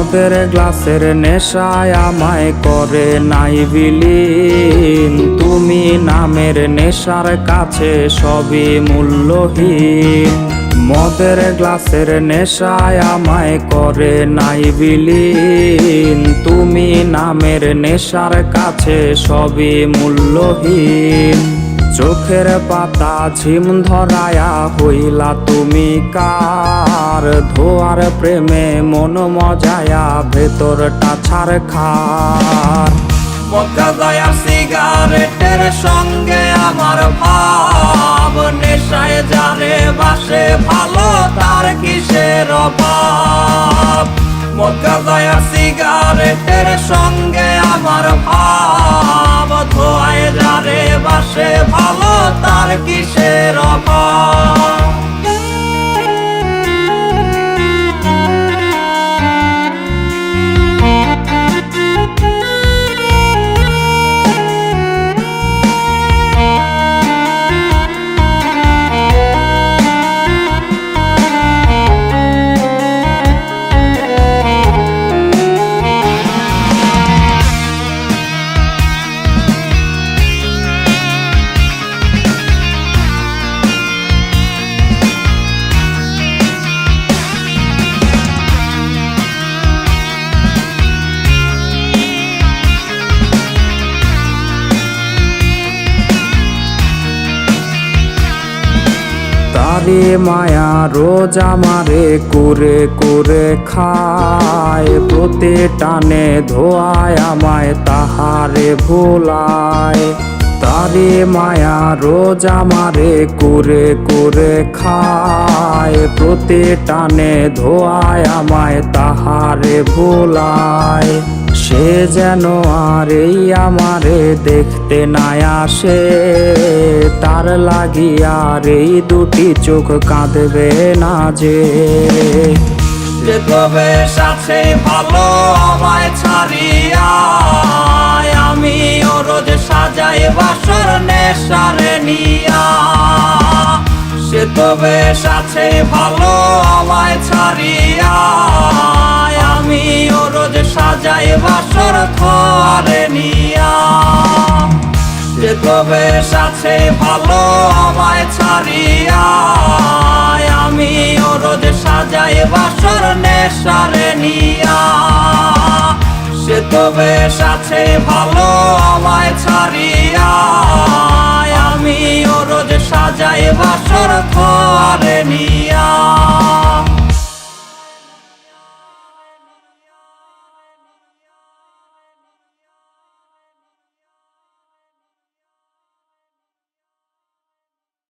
মদের গ্লাসের নেশায় আমায় করে নাই বিলীন। তুমি নামের নেশার কাছে সবই মূল্যহীন। মদের গ্লাসের নেশায় আমায় করে নাই বিলীন। তুমি নামের নেশার কাছে সবই মূল্যহীন। চোখের পাতা ঝিম ধরায়া হইলা তুমি কার। ধোয়ার প্রেমে মন মজায়া ভেতরটা ছারখার। মক্কা দয়া সিগারেটের সঙ্গে আমার ভাব। নেশায় যারে বাসে ভালো তার কিসের অভাব। মক্কা দয়া সিগারেটের সঙ্গে আমার ভাব। ধোয়ায় যারে বাসে ভালো তার কিসের অভাব। তারে মায়া রোজ আমারে করে করে খায়। প্রতি টানে ধোয়ায় আমায় তাহারে ভোলায়। তারে মায়া রোজ আমারে করে করে খায়। প্রতি টানে ধোয়ায় আমায় তাহারে ভোলায়। সে যেন আর এই আমারে দেখতে নাই আসে। তার লাগিয়ার এই দুটি চোখ কাঁদবে না যে। তবে সাথে ভালো আমায় ছাড়িয়া। আমি ও রোজ সাজাই বাসর নেশারে নিয়া। সে তবে সাথে ভালো আমায় ছাড়িয়া। আমি ও রোজ সাজাই বাসর খোয়ারে নিয়া। সে তবে সাথে ভালো আমায় ছাড়িয়া। আমি ও রোজ সাজাই বাসর নেশারে নিয়া। সে তবে সাথে ভালো আমায় ছাড়িয়া। আমি ও রোজ সাজাই বাসর খোয়ারে নিয়া।